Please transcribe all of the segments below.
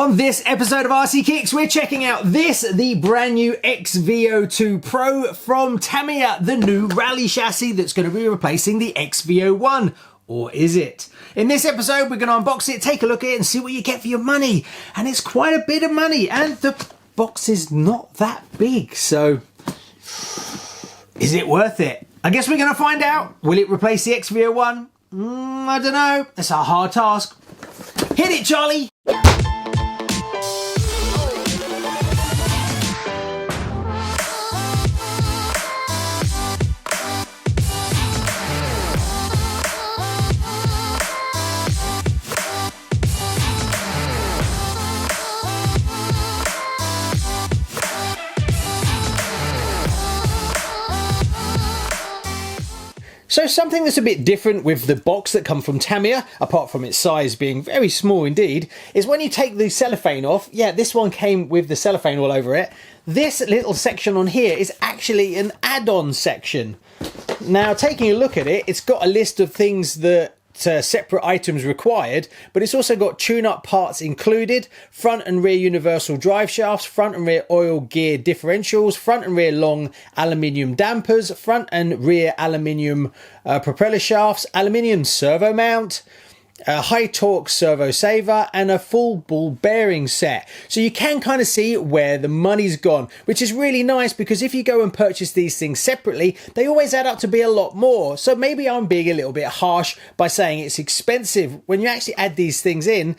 On this episode of RCKicks, we're checking out the brand new XV-02 Pro from Tamiya, the new rally chassis that's going to be replacing the XV-01. Or is it? In this episode, we're going to unbox it, take a look at it, and see what you get for your money. And it's quite a bit of money, and the box is not that big, so is it worth it? I guess we're going to find out. Will it replace the XV-01? I don't know. It's a hard task. Hit it, Charlie! So something that's a bit different with the box that come from Tamiya, apart from its size being very small indeed, is when you take the cellophane off. Yeah, this one came with the cellophane all over it. This little section on here is actually an add-on section. Now, taking a look at it, it's got a list of things that separate items required, but it's also got tune-up parts included, front and rear universal drive shafts, front and rear oil gear differentials, front and rear long aluminium dampers, front and rear aluminium propeller shafts, aluminium servo mount, a high torque servo saver, and a full ball bearing set. So you can kind of see where the money's gone, which is really nice, because if you go and purchase these things separately, they always add up to be a lot more. So maybe I'm being a little bit harsh by saying it's expensive. When you actually add these things in,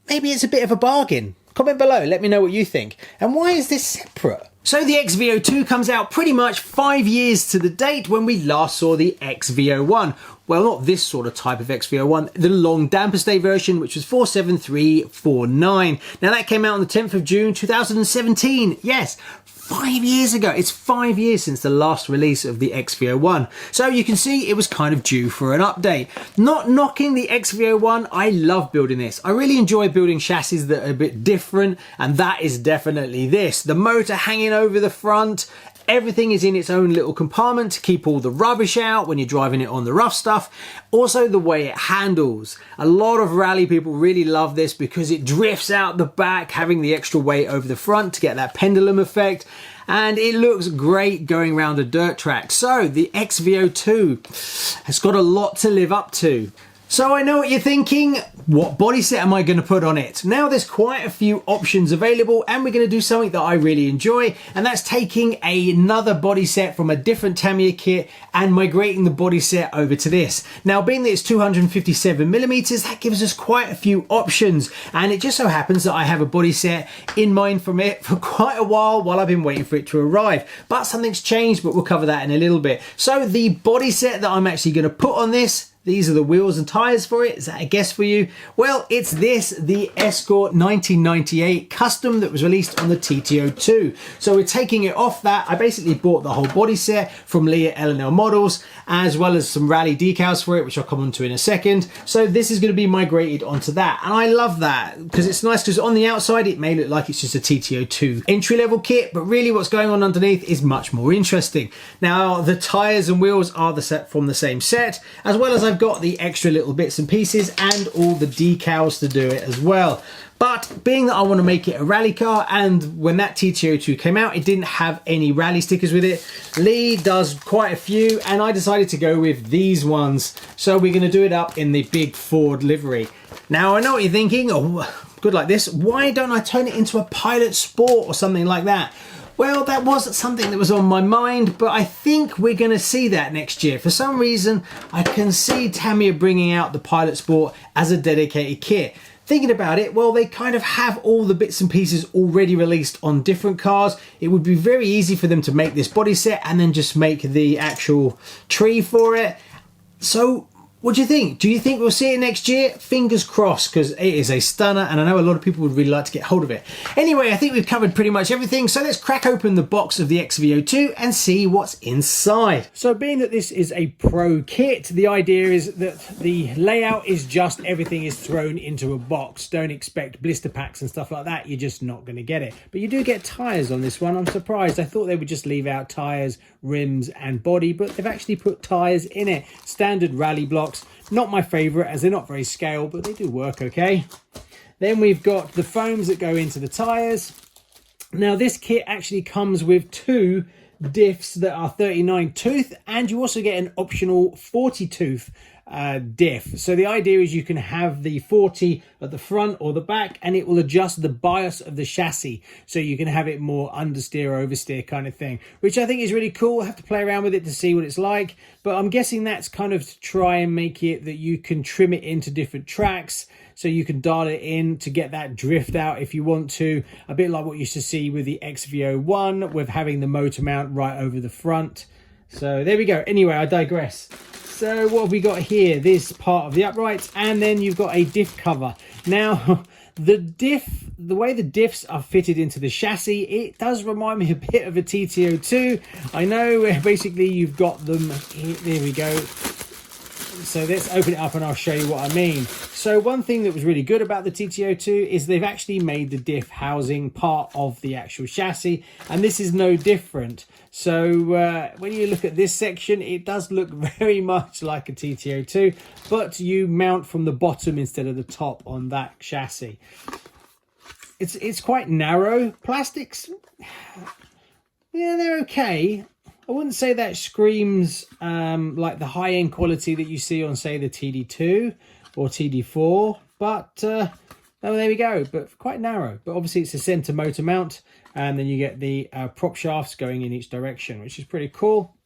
maybe it's a bit of a bargain. Comment below, let me know what you think. And why is this separate? So the XV-02 comes out pretty much 5 years to the date when we last saw the XV-01. Well, not this sort of type of XV-01, the long damper stay version, which was 47349. Now that came out on the 10th of June 2017. Yes, 5 years ago. It's 5 years since the last release of the XV-01. So you can see it was kind of due for an update. Not knocking the XV-01, I love building this. I really enjoy building chassis that are a bit different, and that is definitely this. The motor hanging over the front, everything is in its own little compartment to keep all the rubbish out when you're driving it on the rough stuff. Also the way it handles. A lot of rally people really love this because it drifts out the back, having the extra weight over the front to get that pendulum effect. And it looks great going around a dirt track. So the XV-02 has got a lot to live up to. So I know what you're thinking, what body set am I going to put on it? Now there's quite a few options available, and we're going to do something that I really enjoy, and that's taking another body set from a different Tamiya kit and migrating the body set over to this. Now being that it's 257mm, that gives us quite a few options, and it just so happens that I have a body set in mind from it for quite a while I've been waiting for it to arrive. But something's changed, but we'll cover that in a little bit. So the body set that I'm actually going to put on this, these are the wheels and tyres for it. Is that a guess for you? Well, it's this, the Escort 1998 custom that was released on the TT-02. So we're taking it off that. I basically bought the whole body set from Leah L&L Models, as well as some rally decals for it, which I'll come on to in a second. So this is going to be migrated onto that. And I love that because it's nice, because on the outside, it may look like it's just a TT-02 entry-level kit, but really what's going on underneath is much more interesting. Now, the tyres and wheels are from the same set, as well as I've got the extra little bits and pieces and all the decals to do it as well. But being that I want to make it a rally car, and when that TT-02 came out, it didn't have any rally stickers with it. Lee does quite a few, and I decided to go with these ones. So we're going to do it up in the big Ford livery. Now I know what you're thinking, oh, good like this, why don't I turn it into a Pilot Sport or something like that? Well, that was something that was on my mind, but I think we're going to see that next year. For some reason, I can see Tamiya bringing out the Pilot Sport as a dedicated kit. Thinking about it, well, they kind of have all the bits and pieces already released on different cars. It would be very easy for them to make this body set and then just make the actual tree for it. So what do you think? Do you think we'll see it next year? Fingers crossed, because it is a stunner, and I know a lot of people would really like to get hold of it. Anyway, I think we've covered pretty much everything, so let's crack open the box of the XV-02 and see what's inside. So being that this is a pro kit, the idea is that the layout is just everything is thrown into a box. Don't expect blister packs and stuff like that. You're just not going to get it. But you do get tyres on this one. I'm surprised. I thought they would just leave out tyres, rims and body, but they've actually put tyres in it. Standard rally blocks. Not my favourite, as they're not very scale, but they do work okay. Then we've got the foams that go into the tyres. Now this kit actually comes with 2 diffs that are 39 tooth, and you also get an optional 40 tooth diff. So the idea is you can have the 40 at the front or the back, and it will adjust the bias of the chassis, so you can have it more understeer, oversteer kind of thing, which I think is really cool. I have to play around with it to see what it's like, but I'm guessing that's kind of to try and make it that you can trim it into different tracks, so you can dial it in to get that drift out if you want to, a bit like what you used to see with the XV-01 with having the motor mount right over the front. So there we go. Anyway, I digress. So what have we got here? This part of the uprights, and then you've got a diff cover. Now, the way the diffs are fitted into the chassis, it does remind me a bit of a TT-02. I know basically you've got them here. There we go. So let's open it up and I'll show you what I mean. So one thing that was really good about the TT-02 is they've actually made the diff housing part of the actual chassis, and this is no different. So when you look at this section, it does look very much like a TT-02, but you mount from the bottom instead of the top on that chassis. It's quite narrow. Plastics, yeah, they're okay. I wouldn't say that screams like the high-end quality that you see on, say, the TD2 or TD4, but oh, there we go. But quite narrow. But obviously it's a center motor mount, and then you get the prop shafts going in each direction, which is pretty cool.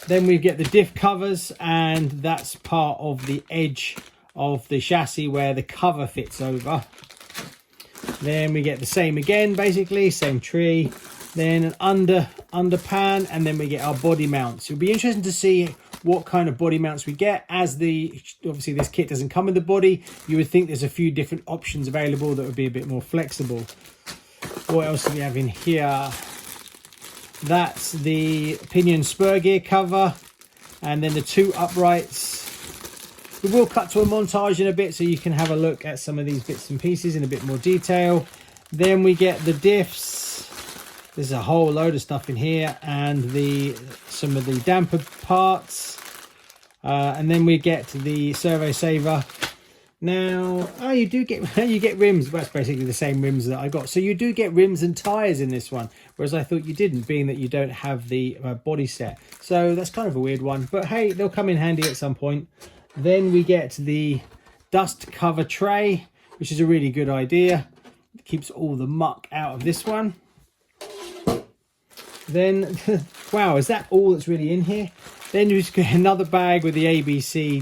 Then we get the diff covers, and that's part of the edge of the chassis where the cover fits over. Then we get the same again, basically, same tree. Then an underpan, and then we get our body mounts. It'll be interesting to see what kind of body mounts we get, as obviously this kit doesn't come with the body. You would think there's a few different options available that would be a bit more flexible. What else do we have in here? That's the pinion spur gear cover, and then the 2 uprights. We will cut to a montage in a bit so you can have a look at some of these bits and pieces in a bit more detail. Then we get the diffs. There's a whole load of stuff in here, and some of the damper parts, and then we get the servo saver. Now, oh, you get rims. Well, that's basically the same rims that I got. So you do get rims and tires in this one, whereas I thought you didn't, being that you don't have the body set. So that's kind of a weird one, but hey, they'll come in handy at some point. Then we get the dust cover tray, which is a really good idea. It keeps all the muck out of this one. Then, wow, is that all that's really in here? Then you just get another bag with the A, B, C,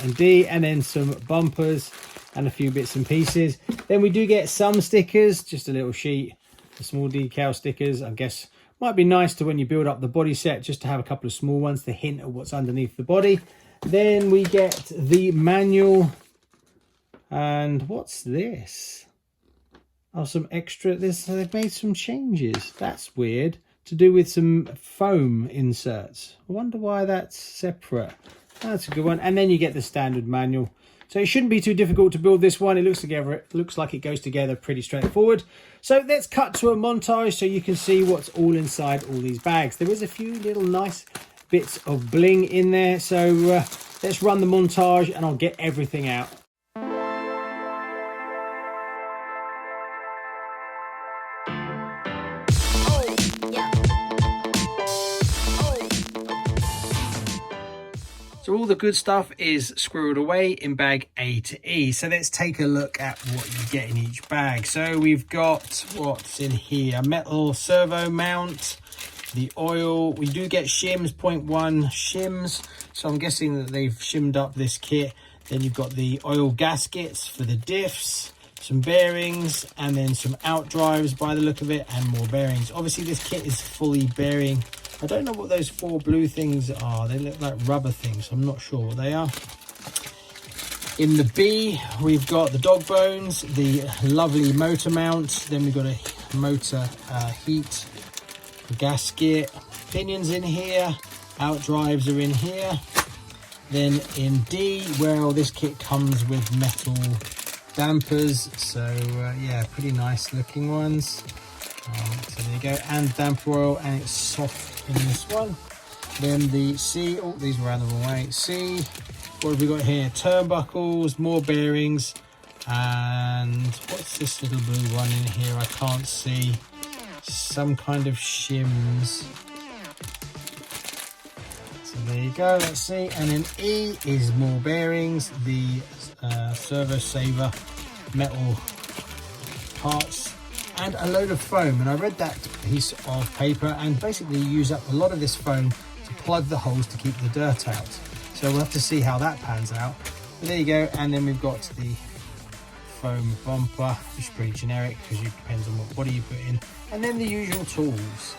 and D, and then some bumpers and a few bits and pieces. Then we do get some stickers, just a little sheet, the small decal stickers. I guess might be nice to, when you build up the body set, just to have a couple of small ones to hint at what's underneath the body. Then we get the manual, and what's this? Oh, some extra. They've made some changes. That's weird. To do with some foam inserts. I wonder why that's separate. That's a good one. And then you get the standard manual. So it shouldn't be too difficult to build this one. It looks like it goes together pretty straightforward. So let's cut to a montage so you can see what's all inside all these bags. There is a few little nice bits of bling in there. So let's run the montage and I'll get everything out. So all the good stuff is squirreled away in bag A to E. So let's take a look at what you get in each bag. So we've got what's in here. Metal servo mount, the oil. We do get shims, 0.1 shims. So I'm guessing that they've shimmed up this kit. Then you've got the oil gaskets for the diffs, some bearings, and then some out drives by the look of it, and more bearings. Obviously this kit is fully bearing. I don't know what those 4 blue things are. They look like rubber things. I'm not sure what they are. In the B, we've got the dog bones, the lovely motor mount. Then we've got a motor heat gasket. Pinions in here. Out drives are in here. Then in D, well, this kit comes with metal dampers. So, yeah, pretty nice looking ones. So there you go, and damper oil, and it's soft in this one. Then the C, oh, these were out the wrong way. C, what have we got here? Turnbuckles, more bearings, And what's this little blue one in here? I can't see. Some kind of shims. So there you go, let's see. And then E is more bearings, the servo saver metal parts, and a load of foam. And I read that piece of paper, and basically you use up a lot of this foam to plug the holes to keep the dirt out. So we'll have to see how that pans out. But there you go. And then we've got the foam bumper, which is pretty generic because it depends on what body you put in, and then the usual tools.